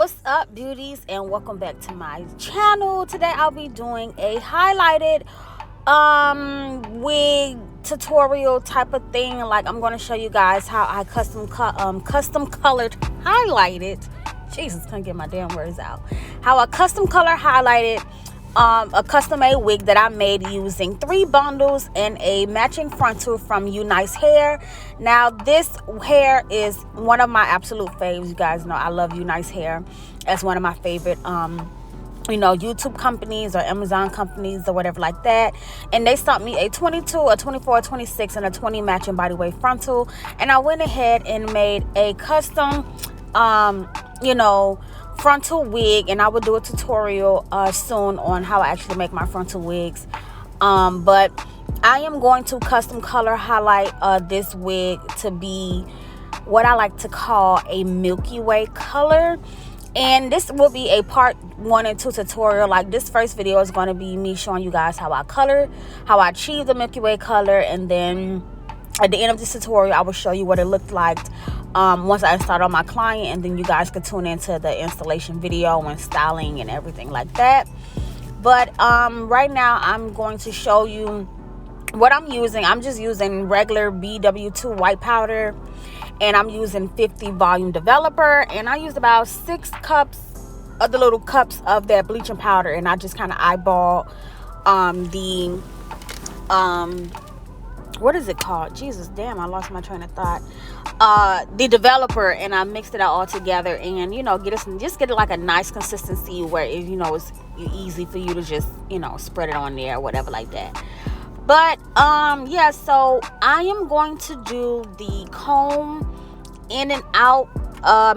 What's up, beauties, and welcome back to my channel. Today I'll be doing a highlighted wig tutorial type of thing. Like, I'm going to show you guys how I custom colored highlighted. Jesus, couldn't get my damn words out. How I custom color highlighted a custom made wig that I made using 3 bundles and a matching frontal from UNice Hair. Now, this hair is one of my absolute faves. You guys know I love UNice Hair. That's one of my favorite YouTube companies or Amazon companies or whatever like that. And they sent me a 22, a 24, a 26, and a 20 matching bodywave frontal. And I went ahead and made a custom frontal wig, and I will do a tutorial soon on how I actually make my frontal wigs. But I am going to custom color highlight this wig to be what I like to call a Milky Way color. And this will be a part 1 and 2 tutorial. Like, this first video is going to be me showing you guys how I achieve the Milky Way color, and then at the end of this tutorial I will show you what it looked like once I installed on my client, and then you guys could tune into the installation video and styling and everything like that. But right now I'm going to show you what I'm using. I'm just using regular BW2 white powder, and I'm using 50 volume developer, and I used about 6 cups of the little cups of that bleaching powder, and I just kind of eyeball what is it called? Jesus, damn, I lost my train of thought. The developer, and I mixed it out all together, and get it like a nice consistency where it's easy for you to just spread it on there or whatever like that. But yeah, so I am going to do the comb in and out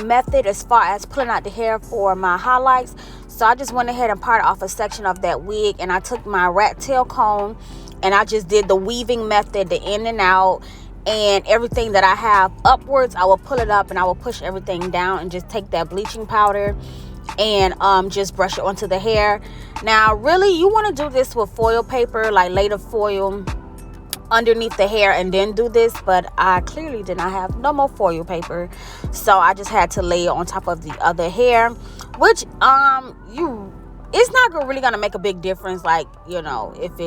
method as far as pulling out the hair for my highlights. So I just went ahead and parted off a section of that wig, and I took my rat tail comb and I just did the weaving method, the in and out, and everything that I have upwards, I will pull it up and I will push everything down and just take that bleaching powder and just brush it onto the hair. Now, really, you want to do this with foil paper, like lay the foil underneath the hair and then do this, but I clearly did not have no more foil paper, so I just had to lay it on top of the other hair, which it's not really gonna make a big difference, like if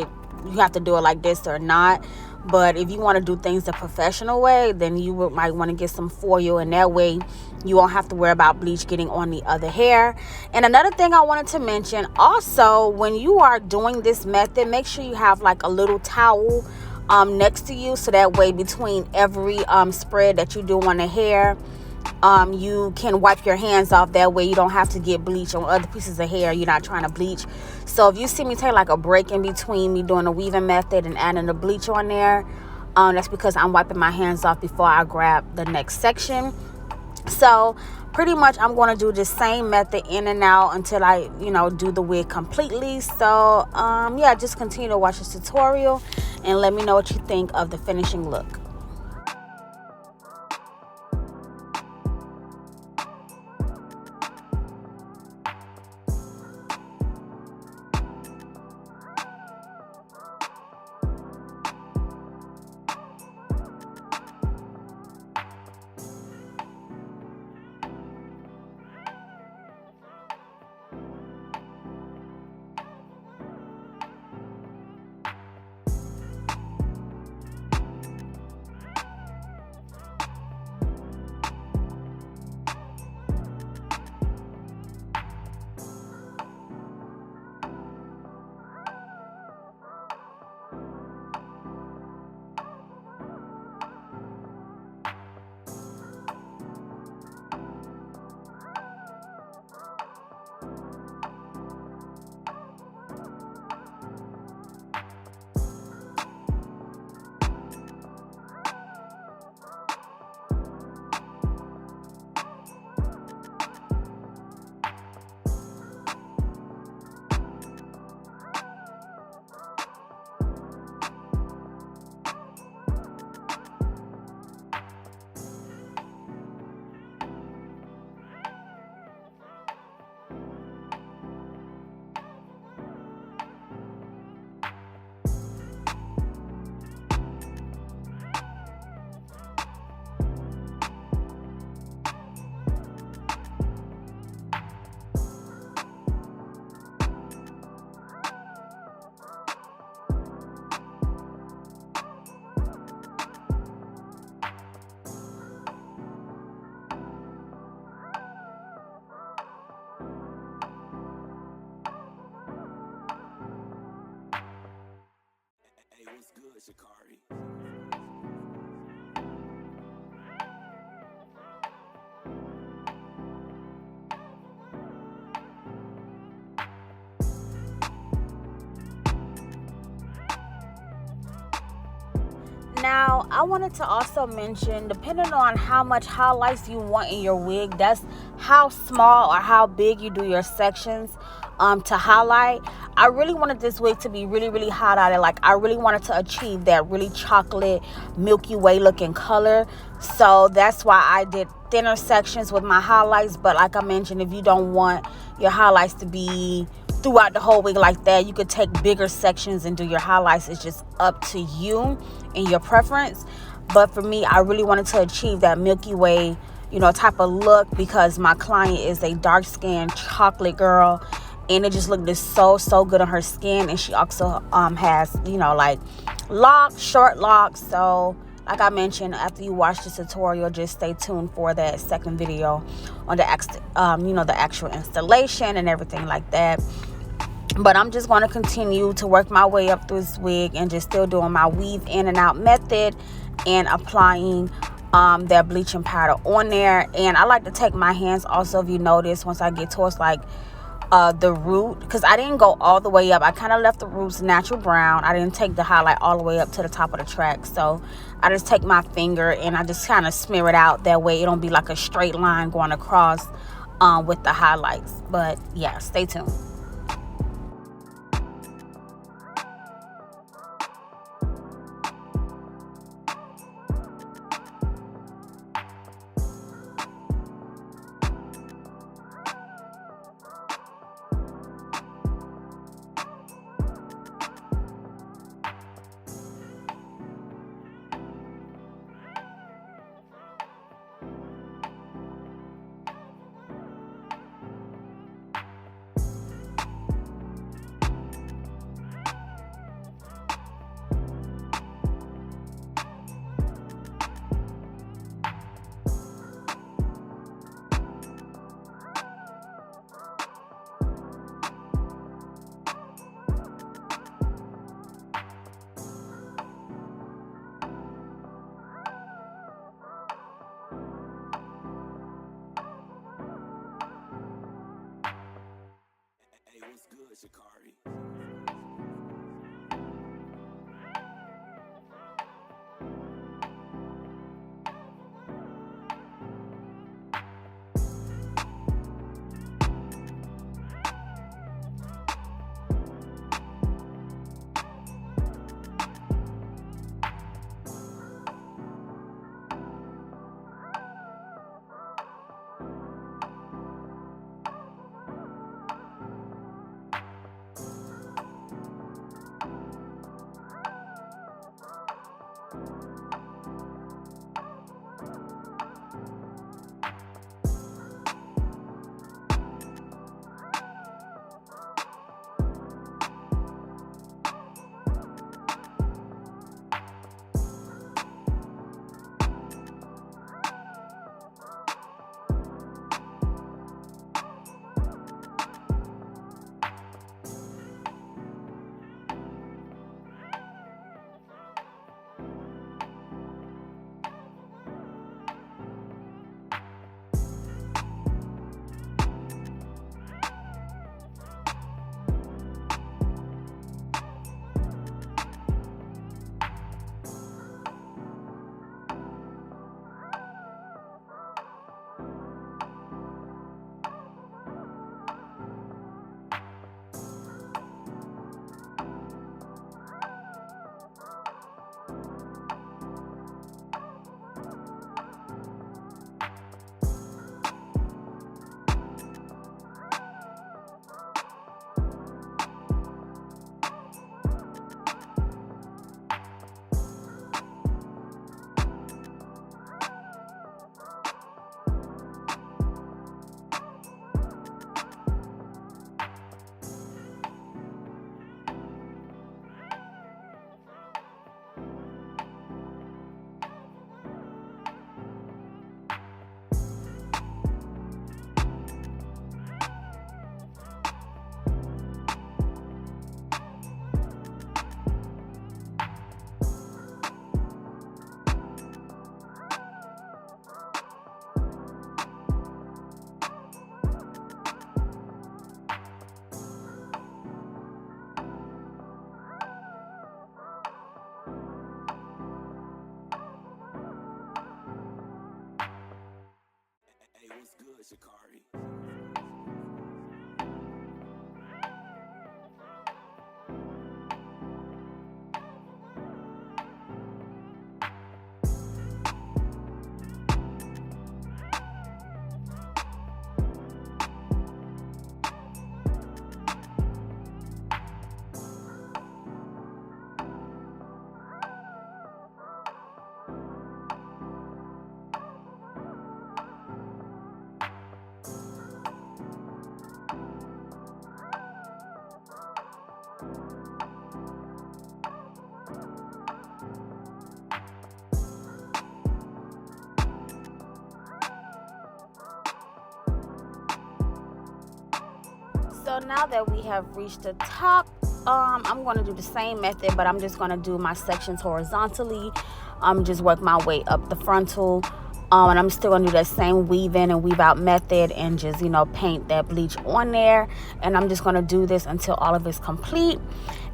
you have to do it like this or not. But if you want to do things the professional way, then you might want to get some foil, and that way you won't have to worry about bleach getting on the other hair. And another thing I wanted to mention also, when you are doing this method, make sure you have like a little towel next to you, so that way between every spread that you do on the hair, you can wipe your hands off. That way you don't have to get bleach on other pieces of hair you're not trying to bleach. So if you see me take like a break in between me doing the weaving method and adding the bleach on there, that's because I'm wiping my hands off before I grab the next section. So pretty much I'm going to do the same method in and out until I do the wig completely. So yeah, just continue to watch this tutorial and let me know what you think of the finishing look. Now, I wanted to also mention, depending on how much highlights you want in your wig, that's how small or how big you do your sections to highlight. I really wanted this wig to be really, really highlighted. Like, I really wanted to achieve that really chocolate, Milky Way looking color. So that's why I did thinner sections with my highlights. But like I mentioned, if you don't want your highlights to be throughout the whole wig like that, you could take bigger sections and do your highlights. It's just up to you and your preference. But for me, I really wanted to achieve that Milky Way, type of look, because my client is a dark skinned chocolate girl, and it just looked so good on her skin. And she also has like locks, short locks. So like I mentioned, after you watch this tutorial, just stay tuned for that second video on the actual installation and everything like that. But I'm just going to continue to work my way up through this wig and just still doing my weave in and out method and applying that bleaching powder on there. And I like to take my hands also, if you notice, once I get towards like the root, because I didn't go all the way up. I kind of left the roots natural brown. I didn't take the highlight all the way up to the top of the track. So I just take my finger and I just kind of smear it out. That way it don't be like a straight line going across with the highlights. But yeah, stay tuned. So now that we have reached the top, I'm going to do the same method, but I'm just going to do my sections horizontally. Just work my way up the frontal. And I'm still going to do that same weave in and weave out method and just, you know, paint that bleach on there. And I'm just going to do this until all of it's complete.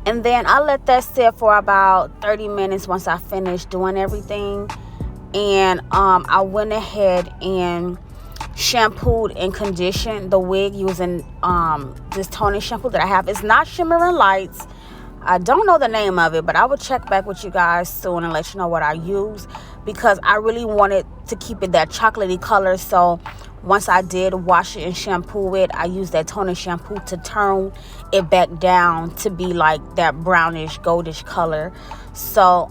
And then I let that sit for about 30 minutes once I finish doing everything. And I went ahead and shampooed and conditioned the wig using this toning shampoo that I have. It's not Shimmering Lights. I don't know the name of it, but I will check back with you guys soon and let you know what I use, because I really wanted to keep it that chocolatey color. So once I did wash it and shampoo it, I used that toning shampoo to turn it back down to be like that brownish goldish color. So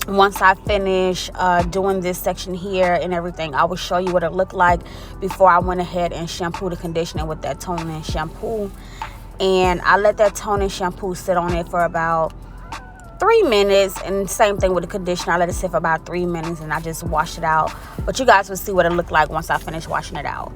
once I finish doing this section here and everything, I will show you what it looked like before I went ahead and shampooed and conditioned it with that toning shampoo. And I let that toning shampoo sit on it for about 3 minutes, and same thing with the conditioner. I let it sit for about 3 minutes and I just washed it out. But you guys will see what it looked like once I finish washing it out.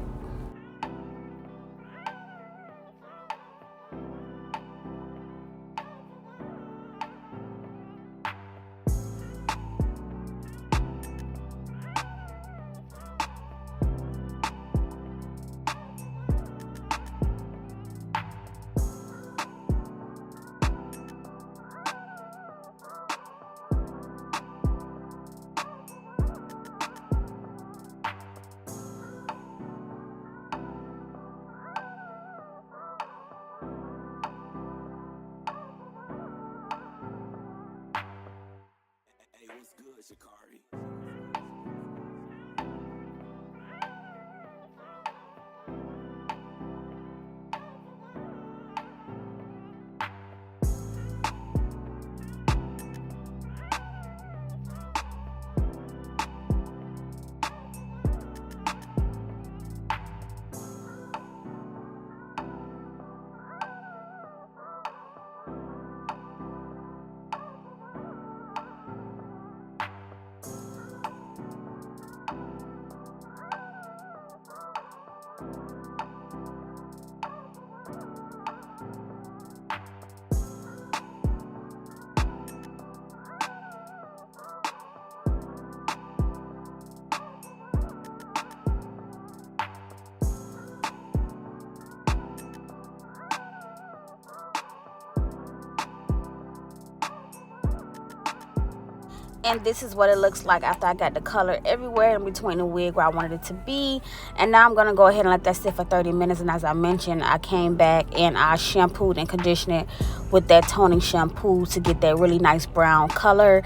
And this is what it looks like after I got the color everywhere in between the wig where I wanted it to be. And now I'm going to go ahead and let that sit for 30 minutes. And as I mentioned, I came back and I shampooed and conditioned it with that toning shampoo to get that really nice brown color.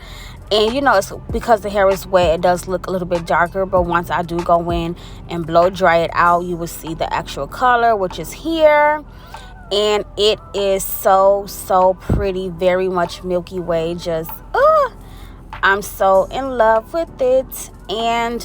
And you know, it's because the hair is wet, it does look a little bit darker. But once I do go in and blow dry it out, you will see the actual color, which is here. And it is so pretty, very much Milky Way. Just I'm so in love with it. And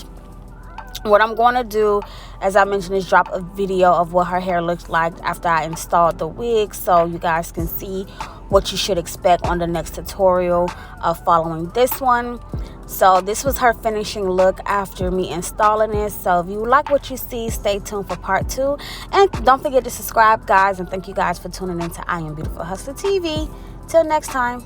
what I'm going to do, as I mentioned, is drop a video of what her hair looks like after I installed the wig, so you guys can see what you should expect on the next tutorial of following this one. So this was her finishing look after me installing this. So if you like what you see, stay tuned for part 2. And don't forget to subscribe, guys. And thank you guys for tuning in to I Am Beautiful Hustler TV. Till next time.